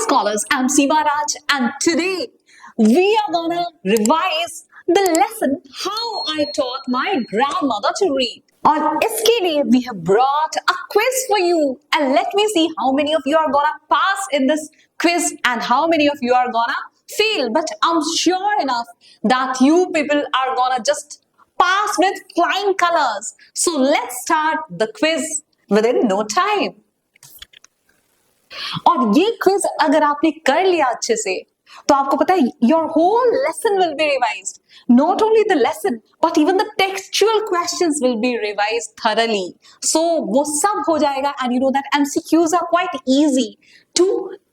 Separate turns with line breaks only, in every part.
scholars, I'm Seema Raj, and today we are gonna revise the lesson how I taught my grandmother to read. On इसके लिए we have brought a quiz for you, and let me see how many of you are gonna pass in this quiz and how many of you are gonna fail. But I'm sure enough that you people are gonna just pass with flying colors. So let's start the quiz within no time. और ये quiz अगर आपने कर लिया अच्छे से तो आपको पता है your whole lesson will be revised. Not only the lesson but even the textual questions will be revised thoroughly. So वो सब हो जाएगा and you know that MCQs are quite easy to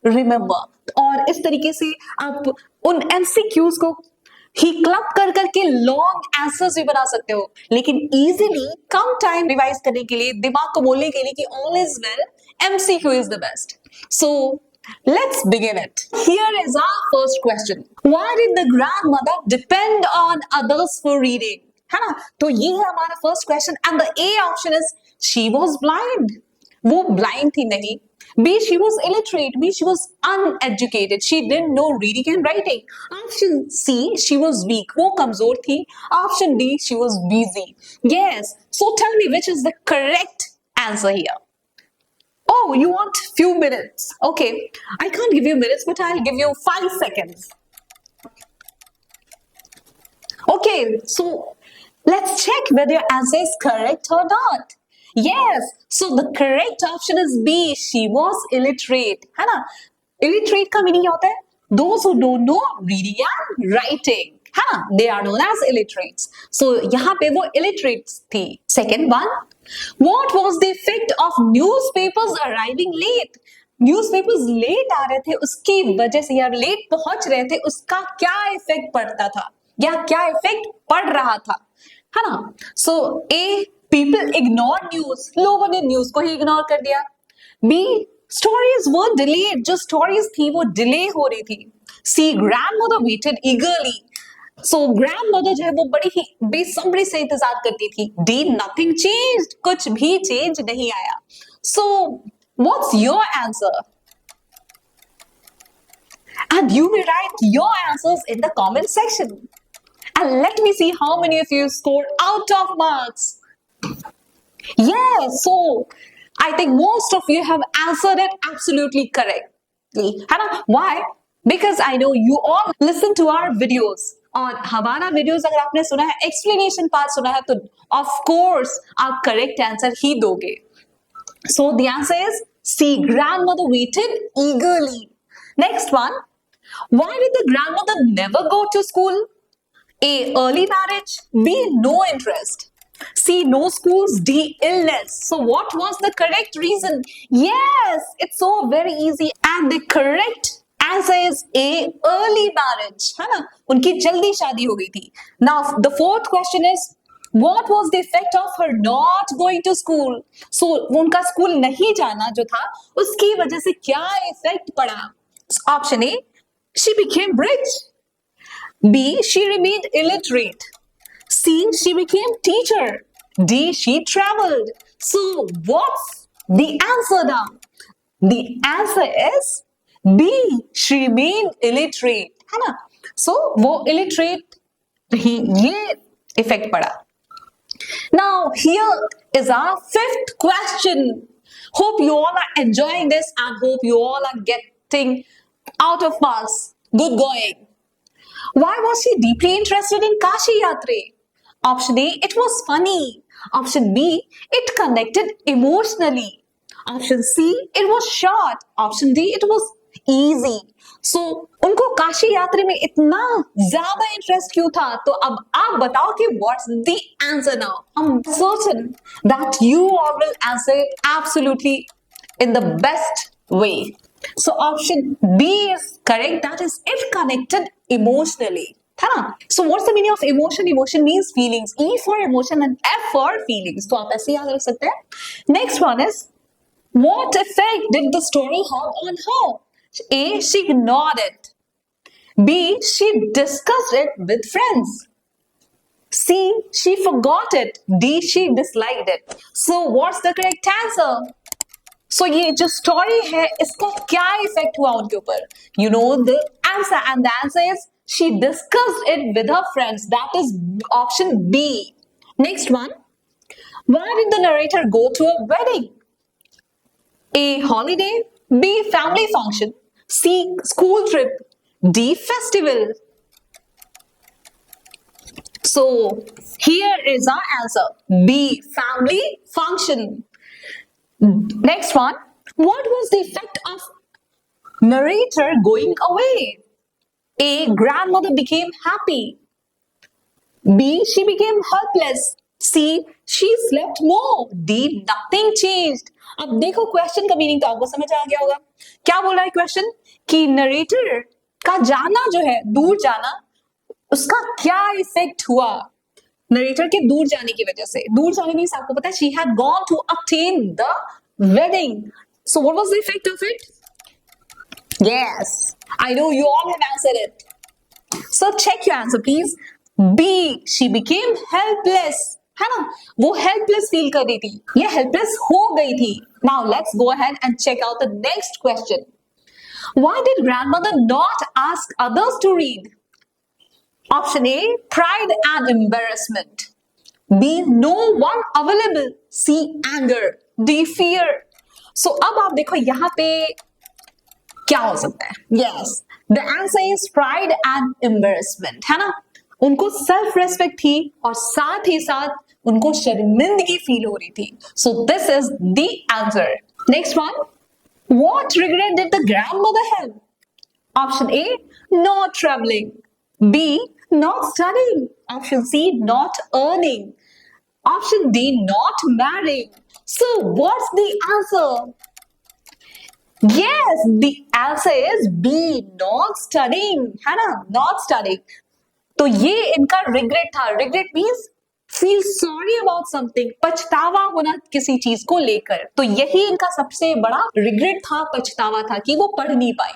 remember. और इस तरीके से आप उन एमसीक्यूज को ही क्लब कर करके लॉन्ग आंसर्स भी बना सकते हो, लेकिन इजीली कम टाइम रिवाइज करने के लिए, दिमाग को बोलने के लिए कि all is well, MCQ is the best. So let's begin it. Here is our first question. Why did the grandmother depend on others for reading? है ना? तो ये है हमारा first question and the A option is she was blind. वो blind थी नहीं. B, she was illiterate. B, she was uneducated. She didn't know reading and writing. Option C, she was weak. वो कमजोर थी. Option D, she was busy. Yes. So tell me which is the correct answer here. Oh, you want few minutes. Okay. I can't give you minutes, but I'll give you 5 seconds. Okay. So let's check whether your answer is correct or not. Yes. So the correct option is B. She was illiterate. है ना? Illiterate का meaning क्या होता है? Those who don't know reading and writing. है ना? They are known as illiterates. So यहाँ पे वो illiterates थी. Second one. What was the effect of newspapers arriving late? Newspapers late आ रहे थे, उसकी वजह से यार late पहुंच रहे थे, उसका क्या इफेक्ट पड़ता था या क्या इफेक्ट पड़ रहा था, है ना? So A, people ignored news. लोगों ने न्यूज को ही इग्नोर कर दिया. B, stories were delayed. जो stories थी वो डिले हो रही थी. C, grandmother waited eagerly. So grandmother जो है वो बड़ी ही बेसब्री से इंतजार करती थी. D, nothing changed. कुछ भी चेंज नहीं आया. So what's your answer? And you may write your answers in the comment section. And let me see how many of you scored out of marks. Yes, so I think most of you have answered it absolutely correctly. है ना? Why? Because I know you all listen to our videos. और हमारा videos अगर आपने सुना है, explanation part सुना है, तो ऑफ कोर्स आप करेक्ट आंसर ही दोगे. So the answer is C, grandmother waited eagerly. Next one. Why did the grandmother never go to school? A, early marriage. B, no interest. C, no schools. D, illness. So what was the correct reason? Yes, it's so very easy and the correct answer is A, early marriage. है ना? उनकी जल्दी शादी हो गई थी. Now the fourth question is what was the effect of her not going to school? So उनका school नहीं जाना जो था उसकी वजह से क्या इफेक्ट पड़ा? Option A, she became rich. B, she remained illiterate. C, she became teacher. D, she traveled. So what's the answer now? The answer is B, she remained illiterate. है ना? So वो illiterate ही ये effect पड़ा. Now here is our fifth question. Hope you all are enjoying this and hope you all are getting out of marks. Good going. Why was she deeply interested in Kashi Yatra? Option A, it was funny. Option B, it connected emotionally. Option C, it was short. Option D, it was easy. So उनको काशी यात्रा में इतना ज्यादा interest क्यों था? तो अब आप बताओ कि what's the answer now? I'm certain that you all will answer it absolutely in the best way. So option B is correct. That is, it connected emotionally. है ना? So what's the meaning of emotion? Emotion means feelings. E for emotion and F for feelings. तो आप ऐसे याद रख सकते हैं. Next one is what effect did the story have on her? A, she ignored it. B, she discussed it with friends. C, she forgot it. D, she disliked it. So what's the correct answer? सो ये जो story है इसका क्या effect हुआ उनके ऊपर? You know the answer, and the answer is she discussed it with her friends. That is option B. Next one. Why did the narrator go to a wedding? A. Holiday. B. Family function. C. School trip. D. Festival. So here is our answer. B. Family function. Next one. What was the effect of narrator going away? A. Grandmother became happy. B. She became helpless. C. She slept more. D. Nothing changed. अब देखो question का meaning तो आपको समझ आ गया होगा. क्या बोल रहा है क्वेश्चन? कि नरेटर का जाना जो है, दूर जाना, उसका क्या इफेक्ट हुआ नरेटर के दूर जाने की वजह से. दूर जाने मीन्स आपको पता है she had gone to obtain the wedding. So what was the effect of it? Yes, I know you all have answered it. So check your answer please. B. She became helpless. है ना, वो helpless feel कर रही थी, ये helpless हो गई थी. Now let's go ahead and check out the next question. Why did grandmother not ask others to read? Option A, pride and embarrassment. B, no one available. C, anger. D, fear. So अब आप देखो यहाँ पे क्या हो सकता है. Yes, the answer is pride and embarrassment. है ना, उनको सेल्फ रेस्पेक्ट थी और साथ ही साथ उनको शर्मिंदगी फील हो रही थी. So this is the answer. Next one. What regret did the grandmother have? Option A, not travelling. B, not studying. Option C, not earning. Option D, not marrying. So what's the answer? Yes, the answer is B, not studying. है ना, not studying. तो ये इनका regret था. Regret means feel sorry about something, पछतावा होना किसी चीज को लेकर. तो यही इनका सबसे बड़ा रिग्रेट था, पछतावा था कि वो पढ़ नहीं पाई.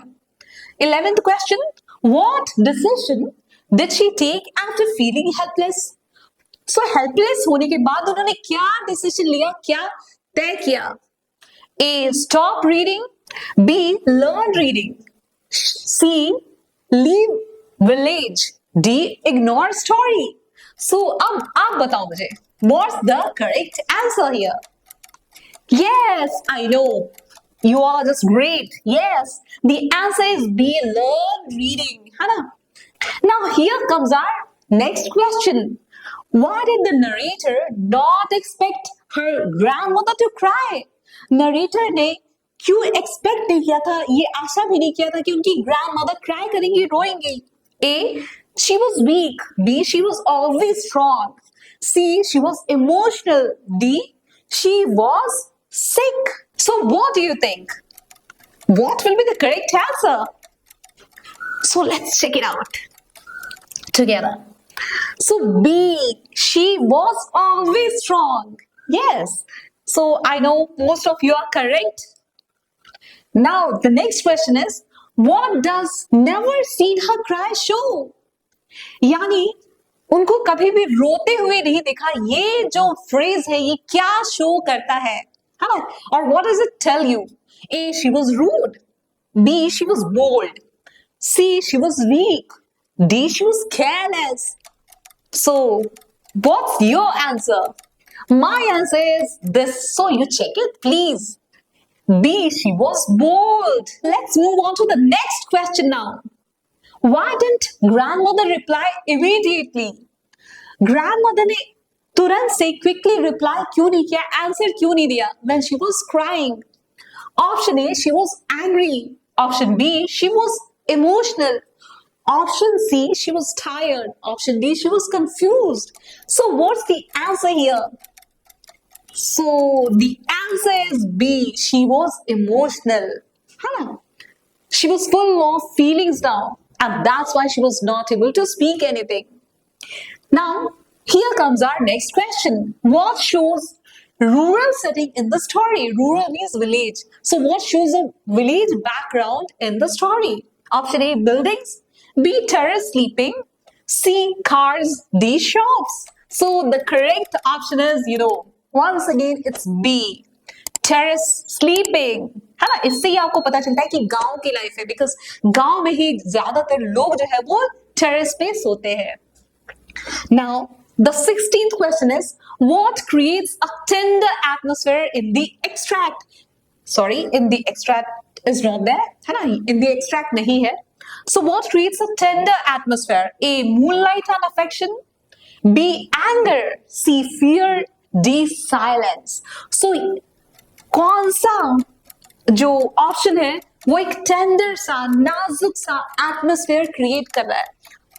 11th question. What decision did she take after feeling helpless? So helpless होने के बाद उन्होंने क्या डिसीजन लिया, क्या तय किया? A, stop reading. B, learn reading. C, leave village. D, ignore story. So अब आप बताओ मुझे, what's the correct answer here? Yes, I know. You are just great. Yes, the answer is B, learn reading. है ना? Now here comes our next question. Why did the narrator not expect her grandmother to cry? Narrator ने क्यों expect नहीं किया था, ये आशा भी नहीं किया था कि उनकी ग्रैंडमदर क्राई करेंगी, रोएंगी? A, she was weak. B, she was always strong. C, she was emotional. D, she was sick. So what do you think? What will be the correct answer? So let's check it out together. So B, she was always strong. Yes. So I know most of you are correct. Now the next question is, what does never seen her cry show? यानी उनको कभी भी रोते हुए नहीं देखा, ये जो फ्रेज है ये क्या शो करता है ना? और what does it tell you? A, she was rude. B, she was bold. C, she was weak. D, she was careless. So what's your answer? My answer is this, so you check it please. B, she was bold. Let's move on to the next question now. Why didn't grandmother reply immediately? Grandmother ने तुरंत से quickly reply क्यों नहीं किया, answer क्यों नहीं दिया when she was crying? Option A, she was angry. Option B, she was emotional. Option C, she was tired. Option D, she was confused. So what's the answer here? So the answer is B, she was emotional. Huh? She was full of feelings now, and that's why she was not able to speak anything. Now here comes our next question. What shows rural setting in the story? Rural means village. So what shows a village background in the story? Option A, buildings. B, terrace sleeping. C, cars. D, shops. So the correct option is, once again, it's B, terrace sleeping, है ना। इससे ही आपको पता चलता है कि गांव की लाइफ है, बिकॉज गांव में ही ज्यादातर लोग जो है वो टेरेस पे सोते हैं। Now the 16th question is, what creates a tender atmosphere in the extract? Sorry, in the extract is not there, है ना, in the extract नहीं है. So what creates a tender atmosphere? A, moonlight and affection. B, anger. C, fear. D, silence. So कौन सा जो option है वो एक टेंडर सा, नाजुक सा एटमोस्फेयर क्रिएट कर रहा है?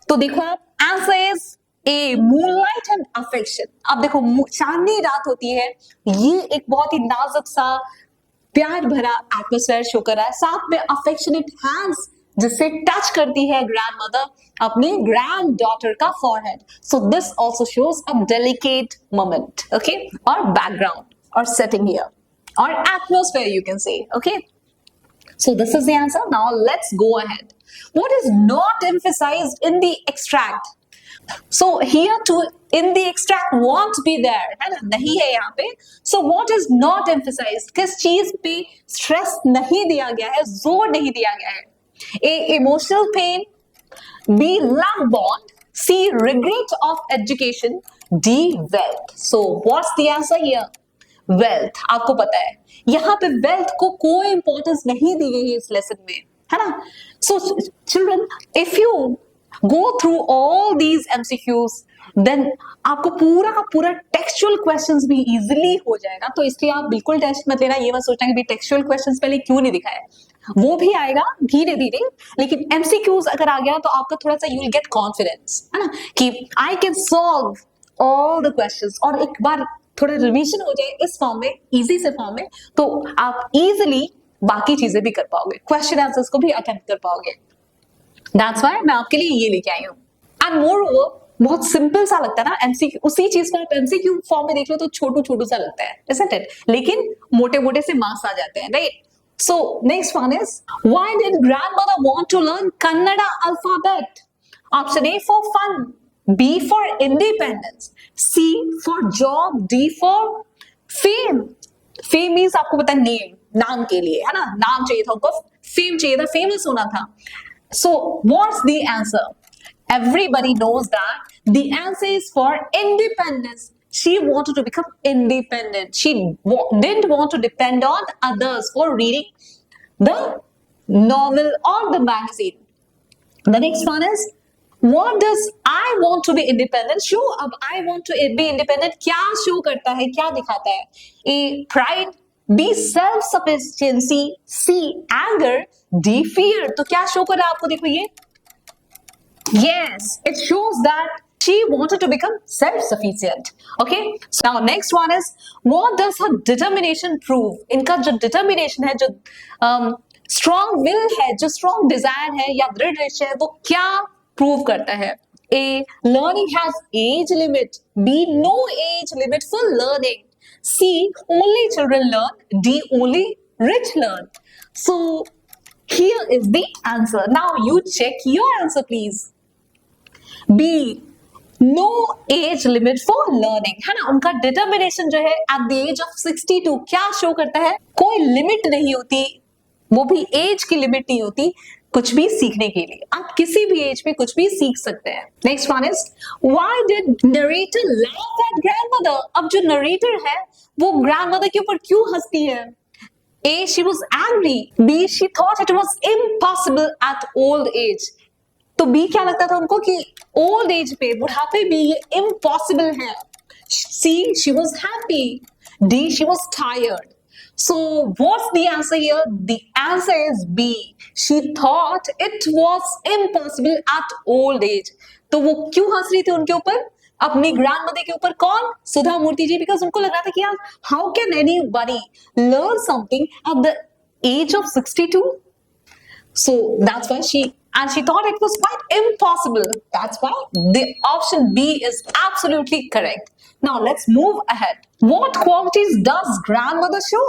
तो देखो आप, answer is a, moonlight and affection. अब देखो, चांदनी रात होती है, ये एक बहुत ही नाजुक सा प्यार भरा एटमोस्फेयर शो कर रहा है. साथ में अफेक्शनेट हैंड्स जिससे टच करती है ग्रैंड मदर अपनी ग्रैंड डॉटर का forehead. So this also shows a delicate moment, okay, और बैकग्राउंड और setting here or atmosphere, you can say. Okay, so this is the answer. Now let's go ahead. What is not emphasized in the extract? So here too, in the extract won't be there, है ना, नहीं है यहाँ पे. So what is not emphasized? किस चीज पे stress नहीं दिया गया है, जोर नहीं दिया गया है? A, emotional pain. B, love bond. C, regret of education. D, wealth. So what's the answer here? Wealth. आपको पता है यहां पे वेल्थ को कोई इंपॉर्टेंस नहीं दी गई है इस लेसन में, है ना. So children, if you go through all these MCQs, then आपको पूरा का पूरा टेक्सचुअल क्वेश्चंस भी इजीली हो जाएगा. तो इसलिए आप बिल्कुल टेंशन मत लेना, ये मत सोचना कि भी टेक्सचुअल क्वेश्चंस पहले क्यों नहीं दिखाया. वो भी आएगा धीरे धीरे, लेकिन एमसीक्यूज अगर आ गया तो आपका थोड़ा सा यू विल गेट कॉन्फिडेंस, है ना, कि I can solve all the questions. और एक बार थोड़ा रिवीजन हो जाए इस फॉर्म में, इजी से फॉर्म में, तो आप इजीली बाकी चीजें भी कर पाओगे, क्वेश्चन आंसर्स को भी अटेम्प्ट कर पाओगे. दैट्स व्हाई मैं आपके लिए ये लेके आई हूँ. एंड मोर ओवर बहुत सिंपल सा लगता है ना एमसीक्यू, उसी चीज को आप एमसीक्यू फॉर्म में देख लो तो छोटू छोटू सा लगता है, isn't it? लेकिन मोटे मोटे से मार्क्स आ जाते हैं, right. So next one is, why did grandmother want to learn Kannada alphabet? Option A, for fun. B, for independence. C, for job. D, for fame. Fame means आपको पता है नेम, नाम के लिए, है ना, नाम चाहिए था उनको, फेम चाहिए था, फेमस होना था. So what's the answer? Everybody knows that the answer is for independence. She wanted to become independent. She didn't want to depend on others for reading the novel or the magazine. The next one is, what does I want to be independent show? अब I want to be independent क्या show करता है, क्या दिखाता है? A, pride. B, self sufficiency. C, anger. D, fear. तो क्या show कर रहा है आपको? देखो ये, yes, it shows that she wanted to become self-sufficient. Okay, so now next one is, what does her determination prove? इनका जो determination है, जो strong will है, जो strong desire है या दृढ़ निश्चय है, वो क्या प्रूव करता है? A, learning has age limit. B, no age limit for learning. C, only children learn. D, only rich learn. So here is the answer. Now you check your answer please. B, no age limit for learning, है ना. उनका determination जो है at the age of 62 क्या show करता है? कोई limit नहीं होती, वो भी एज की लिमिट नहीं होती कुछ भी सीखने के लिए. आप किसी भी एज पे कुछ भी सीख सकते हैं. Next one is, why did narrator laugh at grandmother? अब जो नरेटर है वो ग्रैंडमदर के ऊपर क्यों हंसती है? A, she was angry. B, she thought it was impossible at old age. तो B क्या लगता था उनको कि ओल्ड एज पे, बुढ़ापे भी ये इम्पॉसिबल है. C, she was happy. D, she was tired. So what's the answer here? The answer is B. She thought it was impossible at old age. तो वो क्यों हंस रही थी उनके ऊपर, अपनी ग्रैंड मदर के ऊपर? कौन? सुधा मूर्ति जी. बिकॉज उनको लग रहा था कि यार how can anybody learn something at the age of 62. So that's why she thought it was quite impossible. That's why the option B is absolutely correct. Now let's move ahead. What qualities does grandmother show?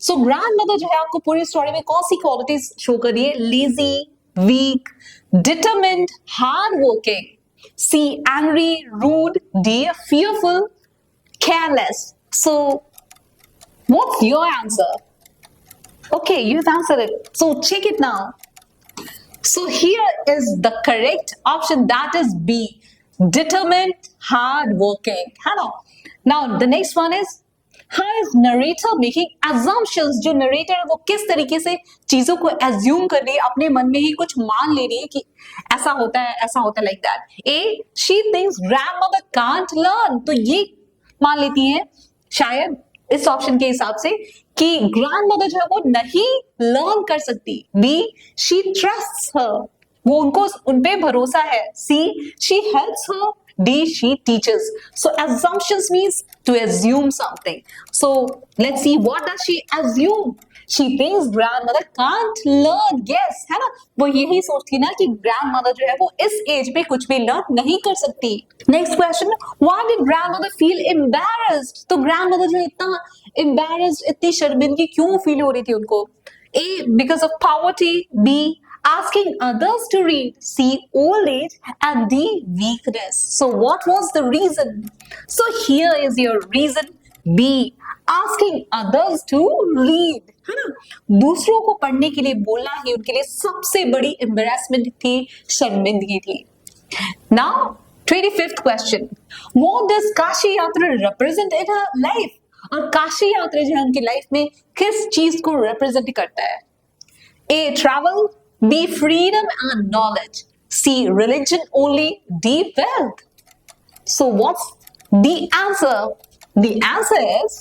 So grandmother जो है आपको पूरी story में कौन सी qualities show कर रही है? Lazy, weak, determined, hardworking. C, angry, rude. D, fearful, careless. So What's your answer? Okay, you've answered it. So check it now. So here is the correct option, that is B. Determined, hardworking. है ना? Now the next one is, how is narrator making assumptions? जो narrator है वो किस तरीके से चीजों को assume कर रही है, अपने मन में ही कुछ मान ले रही है कि ऐसा होता है like that. A, she thinks grandmother can't learn. तो ये मान लेती है शायद इस ऑप्शन के हिसाब से कि ग्रैंडमदर जो है वो नहीं लर्न कर सकती. बी, शी ट्रस्ट्स हर, वो उन पे भरोसा है. C, she helps her. D, she teaches. So assumptions means to assume something. So let's see, what does she assume? She thinks grandmother can't learn. Yes, है ना? वो यही सोचती ना कि grandmother जो है वो इस एज पे कुछ भी लर्न नहीं कर सकती. Next question, why did grandmother feel embarrassed? तो grandmother जो इतना embarrassed, इतनी शर्मिंदगी क्यों फील हो रही थी उनको? A, because of poverty. B, asking others to read. C, old age. And D, weakness. So what was the reason? So here is your reason. B, asking others to read. है ना? दूसरों को पढ़ने के लिए बोलना ही उनके लिए सबसे बड़ी embarrassment थी, शर्मिंदगी थी. Now 25th question, what does Kashi यात्रा represent in her life? और काशी यात्रा जो है उनकी लाइफ में किस चीज को represent करता है? A, travel. B, freedom and knowledge. C, religion only. D, wealth. So what's the answer? The answer is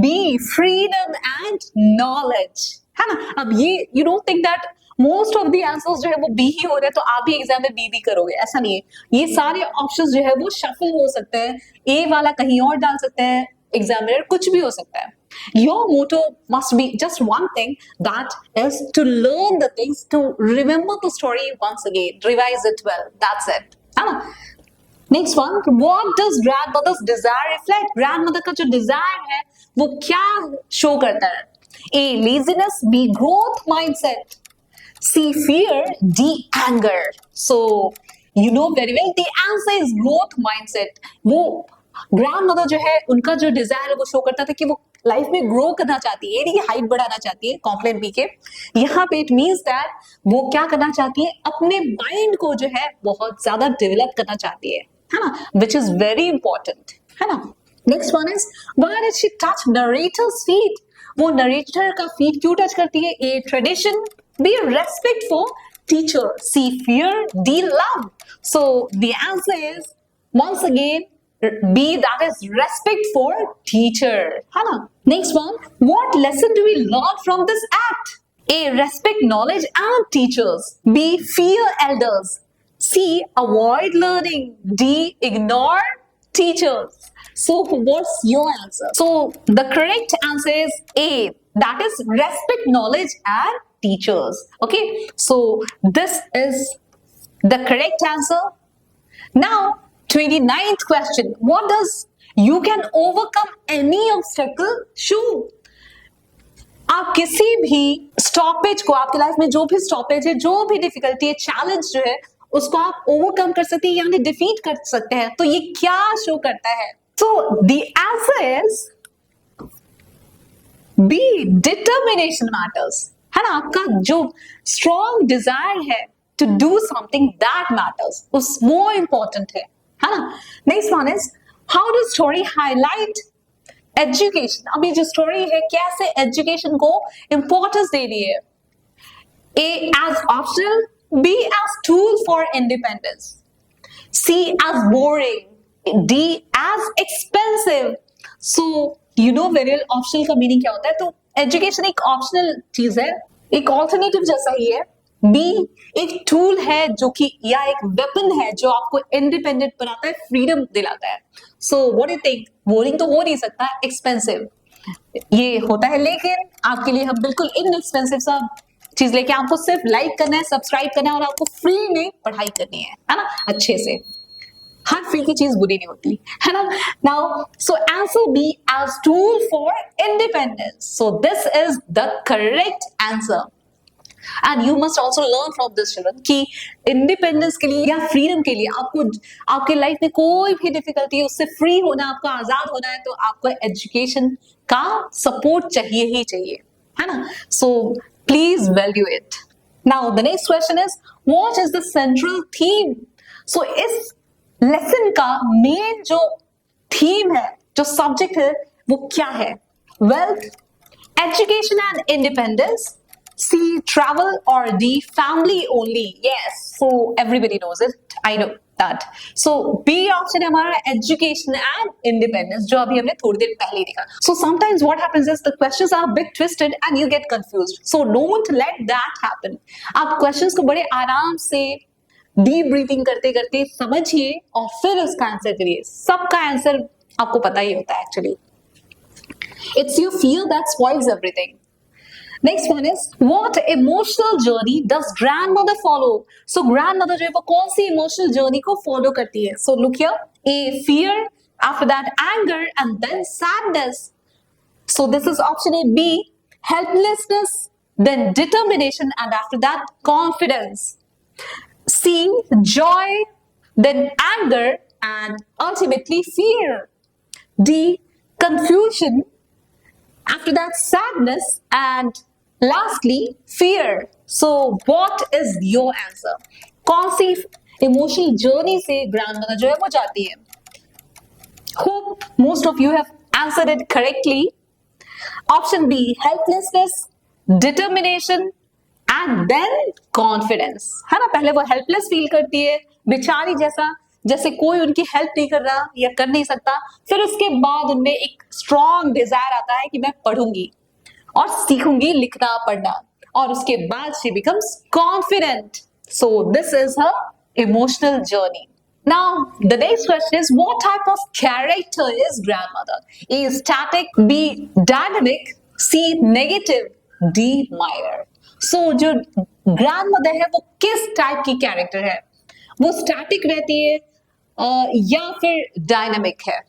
B, freedom and knowledge. है ना? अब ये you don't think that most of the answers जो है वो B ही हो रहे हैं तो आप भी एग्जाम में B भी करोगे, ऐसा नहीं है. ये सारे ऑप्शंस जो है वो शफल हो सकते हैं, A वाला कहीं और डाल सकते हैं, एग्जामिनर कुछ भी हो सकता है. Your motto must be just one thing, that is to learn the things, to remember the story once again, revise it well. That's it. Next one, what does grandmother's desire reflect? Grandmother का जो desire है वो क्या show करता है? A, laziness. B, growth mindset. C, fear. D, anger. So you know very well the answer is growth mindset. वो grandmother जो है उनका जो डिजायर है वो शो करता था कि वो लाइफ में ग्रो करना चाहती है, यानी हाइट बढ़ाना चाहती है, कॉम्प्लेन पी के. यहाँ पे इट मींस दैट वो क्या करना चाहती है, अपने माइंड को जो है बहुत ज्यादा डेवलप करना चाहती है ना, विच इज वेरी इंपॉर्टेंट, है ना. Next one is, why did she touch narrator's feet? वो नरेटर का फीट क्यों टच करती है? A, tradition. B, respect for teacher. C, fear. D, love. So the answer is once again B, that is respect for teacher. है ना? Next one, what lesson do we learn from this act? A, respect knowledge and teachers. B, fear elders. C, avoid learning. D, ignore teachers. So what's your answer? So the correct answer is A, that is respect knowledge and teachers. Okay, so this is the correct answer. Now 29th question, what does you can overcome any obstacle show? आप किसी भी stoppage को, आपकी life में जो भी stoppage है, जो भी डिफिकल्टी है, चैलेंज जो है, उसको आप ओवरकम कर सकते हैं, यानी डिफीट कर सकते हैं. तो ये क्या शो करता है? So the answer is B, determination matters. है ना? आपका जो स्ट्रॉन्ग डिजायर है to do something that matters, उस मोर इंपॉर्टेंट है ना. Next one is, how do story highlight education? अब ये जो स्टोरी है कैसे एजुकेशन को इंपॉर्टेंस दे रही है? A, as optional. B, as tool for independence. C, as boring. D, as expensive. So you know very well optional का मीनिंग क्या होता है. तो एजुकेशन एक ऑप्शनल चीज है, एक ऑल्टरनेटिव जैसा ही है. बी, एक टूल है जो कि, या एक वेपन है जो आपको इंडिपेंडेंट बनाता है, फ्रीडम दिलाता है. So what do you think? Boring तो हो नहीं सकता, एक्सपेंसिव ये होता है, लेकिन आपके लिए हम बिल्कुल इनएक्सपेंसिव सा चीज लेके, आपको सिर्फ लाइक करना है, सब्सक्राइब करना है और आपको फ्री में पढ़ाई करनी है ना, अच्छे से. हर फ्री की चीज बुरी नहीं होती, है ना. Now so answer B, as tool for independence. So this is the correct answer. And you must also learn from this children कि इंडिपेंडेंस के लिए या फ्रीडम के लिए आपको आपके लाइफ में कोई भी डिफिकल्टी है उससे फ्री होना, आपको आजाद होना है, तो आपको एजुकेशन का सपोर्ट चाहिए ही चाहिए, है ना। So please value it. Now the next question is what is the central theme. So इस लेसन का मेन जो थीम है, जो सब्जेक्ट है, वो क्या है? Wealth, education and independence, C, travel, or D, family only. Yes, so everybody knows it, I know that. So B option है हमारा education and independence, जो अभी हमने थोड़ी देर पहले देखा। So sometimes what happens is the questions are a bit twisted and you get confused, so don't let that happen. आप questions को बड़े आराम से डीप ब्रीथिंग करते करते समझिए और फिर उसका आंसर करिए। सबका आंसर आपको पता ही होता है actually. It's your fear that spoils everything. Next one is what emotional journey does grandmother follow? So grandmother जो है वो कौन सी emotional journey को follow करती है? So look here, A, fear, after that anger, and then sadness. So this is option A. B, helplessness, then determination, and after that confidence. C, joy, then anger, and ultimately fear. D, confusion, after that sadness, and lastly fear. So what is your answer? कौन सी emotional journey से grandmother जो है वो जाती है? Hope most of you have answered it correctly. Option B, helplessness, determination, and then confidence. है ना, पहले वो हेल्पलेस फील करती है बेचारी जैसा, जैसे कोई उनकी हेल्प नहीं कर रहा या कर नहीं सकता। फिर उसके बाद उनमें एक स्ट्रॉन्ग डिजायर आता है कि मैं पढ़ूंगी और सीखूंगी लिखना पढ़ना, और उसके बाद she becomes confident. So this is her emotional journey. Now the next question is what type of character is grandmother? A, static, B, dynamic, C, negative, D, minor. So जो ग्रैंडमदर है वो किस टाइप की character है? वो static रहती है या फिर डायनामिक है?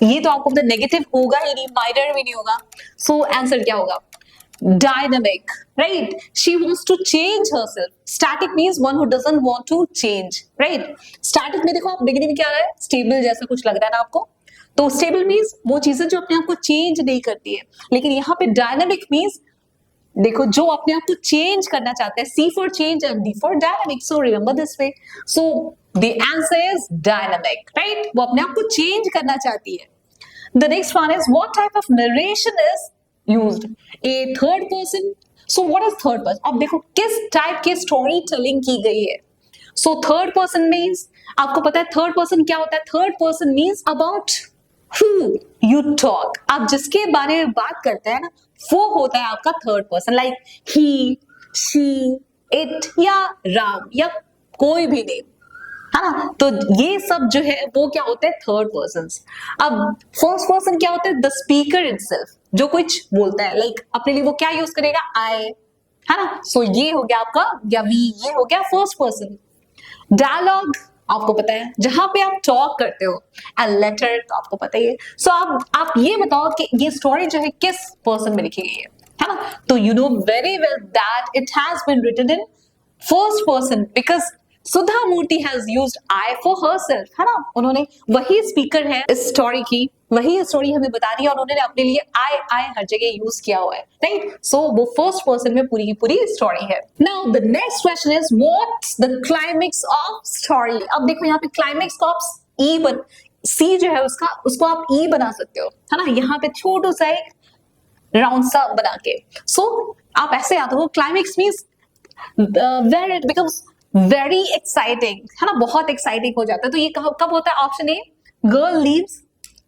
ये तो आपको पता नेगेटिव होगा ही नहीं, माइनर भी नहीं होगा। सो आंसर क्या होगा? Dynamic, right. She wants to change herself. Static means one who doesn't want to change, right. Static में देखो आप बिगिनिंग में क्या आ रहा है, स्टेबल जैसा कुछ लग रहा है ना आपको, तो स्टेबल मींस वो चीजें जो अपने आप को चेंज नहीं करती है। लेकिन यहाँ पे डायनामिक मींस देखो जो अपने आप को चेंज करना चाहते हैं। C for change and D for dynamic. So remember this way. So the answer is dynamic, right? वो अपने आप को चेंज करना चाहती है। The next one is what type of narration is used? A, third person. So what is third person? अब देखो किस टाइप की स्टोरी टेलिंग की गई है। So third person means, आपको पता है थर्ड पर्सन क्या होता है? Third person means about who you talk. आप जिसके बारे में बात करते हैं ना, वो होता है आपका third person. Like he, she, it या राम या कोई भी नेम, है ना। तो ये सब जो है वो क्या होते हैं? Third person. अब फर्स्ट पर्सन क्या होता है? द स्पीकर इटसेल्फ, जो कुछ बोलता है। लाइक अपने लिए वो क्या यूज करेगा? आई, है ना। सो ये हो गया आपका, या वी, ये हो गया फर्स्ट पर्सन। डायलॉग आपको पता है जहां पे आप टॉक करते हो, एंड लेटर तो आपको पता ही है। सो आप ये बताओ कि ये स्टोरी जो है किस पर्सन में लिखी गई है ना। तो you know very well that it has been written in first person because Sudha Murthy has used I for herself, है ना। उन्होंने, वही स्पीकर है इस स्टोरी की, वही स्टोरी हमें बता रही है और उन्होंने अपने लिए आई हर जगह यूज किया हुआ है, राइट। सो वो फर्स्ट पर्सन में पूरी की पूरी स्टोरी है। Now the next question is what's the climax of story? अब देखो यहाँ पे क्लाइमेक्स को आप ई बन, सी जो है उसको आप ई बना सकते हो, है ना। यहाँ पे छोटा सा एक राउंड सा बना के, सो आप ऐसे याद हो, climax means where it becomes very exciting, है ना, बहुत एक्साइटिंग हो जाता है। तो ये कब होता है? ऑप्शन ए, गर्ल लीव्स,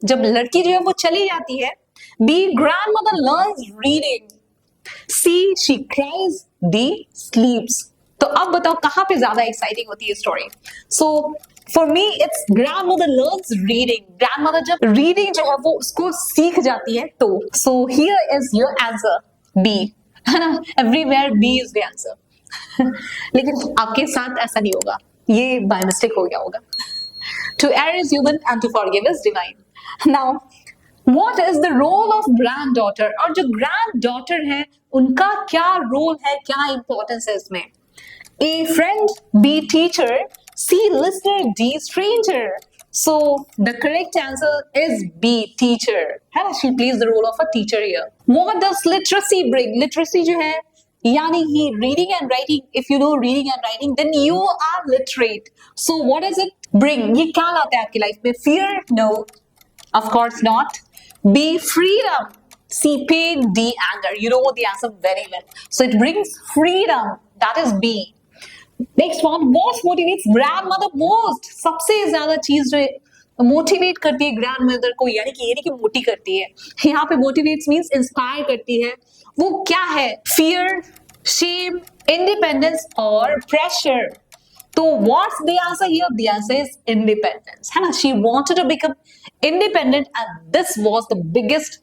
जब लड़की जो है वो चली जाती है। B, grandmother learns reading. C, she cries. D, sleeps. तो अब बताओ कहां पे ज्यादा एक्साइटिंग होती है story? So for me it's grandmother learns reading. Grandmother जब रीडिंग जो है वो उसको सीख जाती है तो। So here is your answer, B, है ना। Everywhere B is the answer. लेकिन आपके साथ ऐसा नहीं होगा, ये बाय मिस्टेक हो गया होगा। To err is human and to forgive is divine. Now, What is the role of granddaughter? और जो granddaughter है उनका क्या रोल है, क्या इंपॉर्टेंस है इसमें? A friend, B teacher, C listener, D stranger. So the correct answer is B teacher. है ना? She plays the role of a teacher here. What does literacy bring? Literacy जो है यानी कि reading and writing. If you know reading and writing, then you are literate. So what does it bring? ये क्या लाता है आपकी life में? Fear? No, of course not. B freedom. C pain. D anger. You know the answer very well. So it brings freedom. That is B. Next one, what motivates grandmother most? सबसे ज्यादा चीज जो motivate करती है grandmother को, यानी कि ये नहीं कि मोटी करती है, यहाँ पे मोटिवेट्स मींस इंस्पायर करती है, वो क्या है? फियर, शेम, इंडिपेंडेंस और pressure. So what's the answer here? The answer is independence, है ना? She wanted to become independent and this was the biggest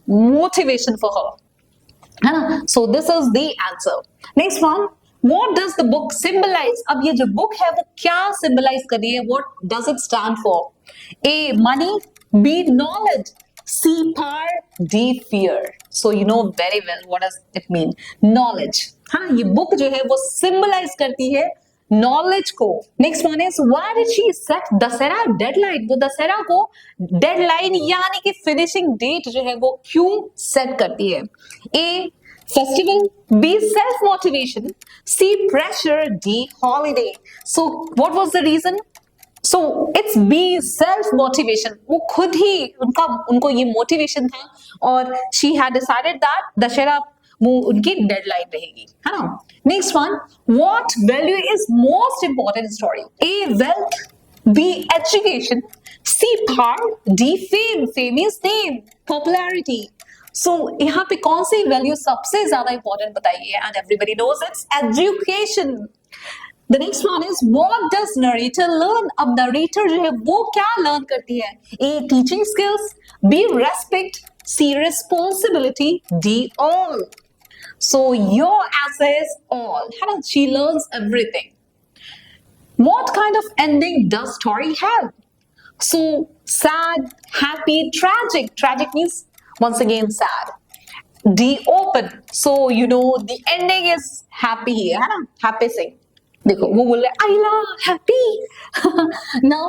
motivation for her, है ना? So this is the answer. Next one, What does the book symbolize? अब ये जो book है वो क्या symbolize कर रही है? What does it stand for? A. Money. B. Knowledge. C. Power. D. Fear. So you know very well what does it mean. Knowledge. हाँ, ये book जो है वो symbolize करती है knowledge को. Next one is why did she set Dussehra deadline? वो दशहरा को deadline यानी कि finishing date जो है वो क्यों set करती है? A. Festival. B. Self-motivation. C. Pressure. D. Holiday. So what was the reason? So it's B. Self-motivation. वो खुद ही उनको ये motivation था और she had decided that Dussehra वो उनकी deadline रहेगी, है ना? Next one, what value is most important in story? A. Wealth. B. Education. C. Power. D. Fame. Fame is name. Popularity. So यहाँ पे कौन सी वैल्यू सबसे ज्यादा इंपॉर्टेंट बताइए? And everybody knows it's education. The next one is what does narrator learn? अब narrator जो है वो क्या लर्न करती है? A. Teaching skills. B. Respect. C. Responsibility. D. All. So your answer is all, है ना? She learns everything. What kind of ending does story have? So sad, happy, tragic. Tragic means once again sad. D. Open. So you know the ending is happy here, है ना? Happy sing. देखो वो बोल रहे I love happy. Now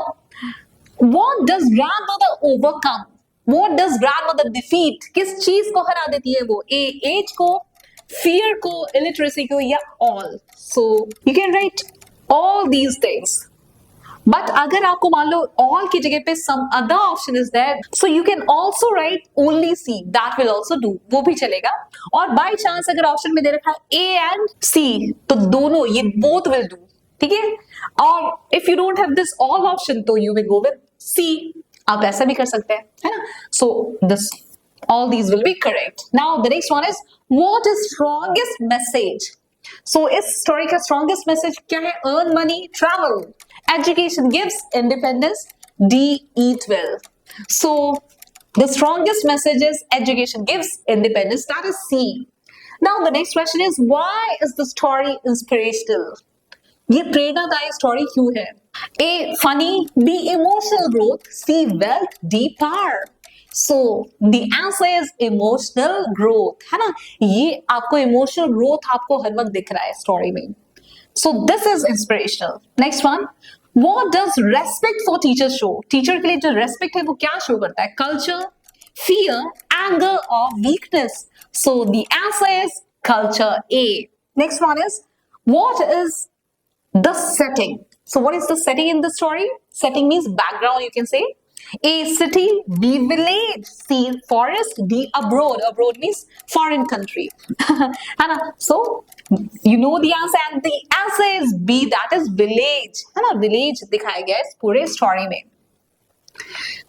what does grandmother overcome? What does grandmother defeat? किस चीज को हरा देती है वो? A. Age को, fear को, illiteracy को, या all. So you can write all these things. But अगर आपको मान लो all की जगह पे some other option is there, so you can also write only C. That will also do. वो भी चलेगा. और by chance अगर option में दे रखा है A and C, तो दोनों ये both will do. ठीक है? और if you don't have this all option, तो you will go with C. आप ऐसा भी कर सकते हैं, है ना? So this all these will be correct. Now the next one is what is strongest message? So इस story का strongest message क्या है? Earn money, travel. Education gives independence. D. Eat well. So the strongest message is education gives independence. That is C. Now the next question is why is the story inspirational? ये प्रेरणादायी story क्यों है? A. Funny. B. Emotional growth. C. Wealth. D. Power. So the answer is emotional growth, है ना? ये आपको emotional growth आपको हर वक्त दिख रहा है story में. So this is inspirational. Next one, what does respect for teachers show? Teacher के लिए जो respect है वो क्या show करता है? Culture, fear, anger or weakness? So the answer is culture, A. Next one is what is the setting? So what is the setting in the story? Setting means background, you can say. A. City. B. Village. C. Forest. D. Abroad. Abroad means foreign country. है ना? So you know the answer and the answer is B. That is village. है ना? Village दिखाया गया है इस पूरे story में.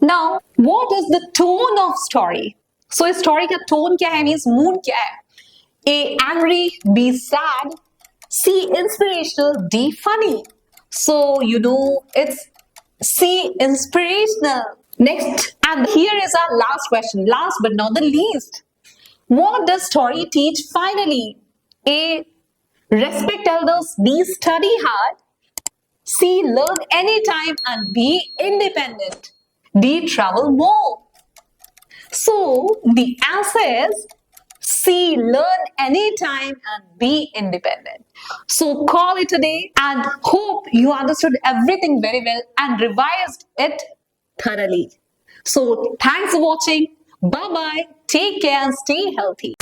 Now what is the tone of story? So इस story का tone क्या है? Means mood क्या है? A. Angry. B. Sad. C. Inspirational. D. Funny. So you know it's C. Inspirational. Next, and here is our last question, last but not the least. What does story teach finally? A. Respect elders. B. Study hard. C. Learn anytime. And B. Independent. D. Travel more. So the answer is C, learn anytime and be independent. So call it a day and hope you understood everything very well and revised it thoroughly. So thanks for watching. Bye bye. Take care and stay healthy.